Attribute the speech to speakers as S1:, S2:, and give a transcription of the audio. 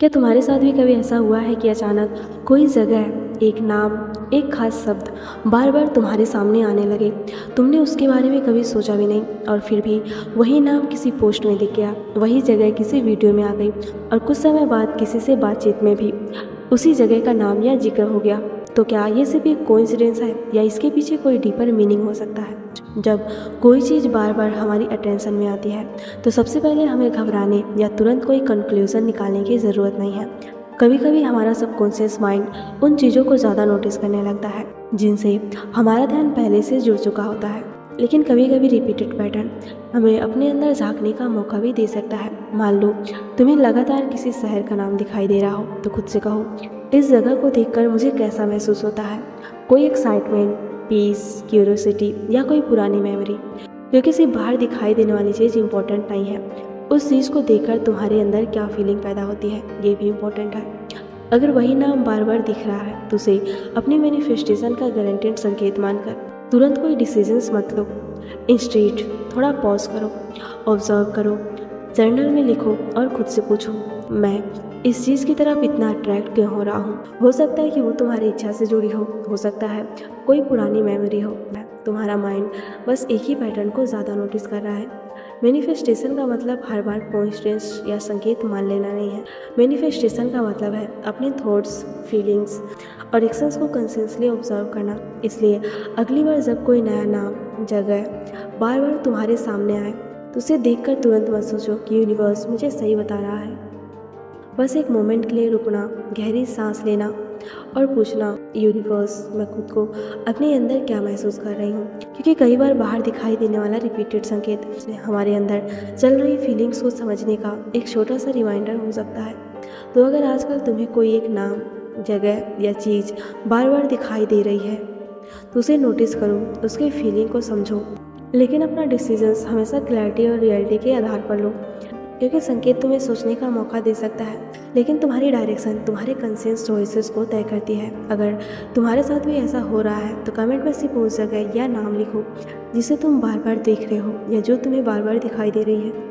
S1: क्या तुम्हारे साथ भी कभी ऐसा हुआ है कि अचानक कोई जगह, एक नाम, एक खास शब्द बार बार तुम्हारे सामने आने लगे? तुमने उसके बारे में कभी सोचा भी नहीं, और फिर भी वही नाम किसी पोस्ट में दिख गया, वही जगह किसी वीडियो में आ गई, और कुछ समय बाद किसी से बातचीत में भी उसी जगह का नाम या जिक्र हो गया। तो क्या ये सिर्फ एक कोइंसिडेंस है, या इसके पीछे कोई डीपर मीनिंग हो सकता है? जब कोई चीज़ बार बार हमारी अटेंशन में आती है, तो सबसे पहले हमें घबराने या तुरंत कोई कंक्लूज़न निकालने की ज़रूरत नहीं है। कभी कभी हमारा सबकॉन्शियस माइंड उन चीज़ों को ज़्यादा नोटिस करने लगता है जिनसे हमारा ध्यान पहले से जुड़ चुका होता है। लेकिन कभी कभी रिपीटेड पैटर्न हमें अपने अंदर झांकने का मौका भी दे सकता है। मान लो तुम्हें लगातार किसी शहर का नाम दिखाई दे रहा हो, तो खुद से कहो, इस जगह को देखकर मुझे कैसा महसूस होता है? कोई एक्साइटमेंट, पीस, क्यूरियोसिटी, या कोई पुरानी मेमोरी? क्योंकि सिर्फ बाहर दिखाई देने वाली चीज़ इंपॉर्टेंट नहीं है, उस चीज़ को देखकर तुम्हारे अंदर क्या फीलिंग पैदा होती है ये भी इम्पोर्टेंट है। अगर वही नाम बार बार दिख रहा है तो उसे अपनी मैनिफेस्टेशन का गारंटेड संकेत मानकर तुरंत कोई डिसीजंस मत लो। इंस्टेड थोड़ा पॉज करो, ऑब्जर्व करो, जर्नल में लिखो और खुद से पूछो, मैं इस चीज़ की तरफ इतना अट्रैक्ट क्यों हो रहा हूँ? हो सकता है कि वो तुम्हारी इच्छा से जुड़ी हो सकता है कोई पुरानी मेमोरी हो। तुम्हारा माइंड बस एक ही पैटर्न को ज़्यादा नोटिस कर रहा है। मैनिफेस्टेशन का मतलब हर बार कोइंसिडेंस या संकेत मान लेना नहीं है। मैनिफेस्टेशन का मतलब है अपने थॉट्स, फीलिंग्स और एक्शंस को कंसिस्टेंटली ऑब्जर्व करना। इसलिए अगली बार जब कोई नया नाम, जगह बार बार तुम्हारे सामने आए, तो उसे देखकर तुरंत मत सोचो कि यूनिवर्स मुझे सही बता रहा है। बस एक मोमेंट के लिए रुकना, गहरी सांस लेना और पूछना, यूनिवर्स मैं खुद को अपने अंदर क्या महसूस कर रही हूँ? क्योंकि कई बार बाहर दिखाई देने वाला रिपीटेड संकेत हमारे अंदर चल रही फीलिंग्स को समझने का एक छोटा सा रिमाइंडर हो सकता है। तो अगर आजकल तुम्हें कोई एक नाम, जगह या चीज़ बार बार दिखाई दे रही है, तो उसे नोटिस करो, उसके फीलिंग को समझो, लेकिन अपना डिसीजंस हमेशा क्लैरिटी और रियलिटी के आधार पर लो। क्योंकि संकेत तुम्हें सोचने का मौका दे सकता है, लेकिन तुम्हारी डायरेक्शन तुम्हारे कंसियस चॉइसेस को तय करती है। अगर तुम्हारे साथ भी ऐसा हो रहा है तो कमेंट में सिर्फ उस जगह या नाम लिखो जिसे तुम बार बार देख रहे हो, या जो तुम्हें बार बार दिखाई दे रही है।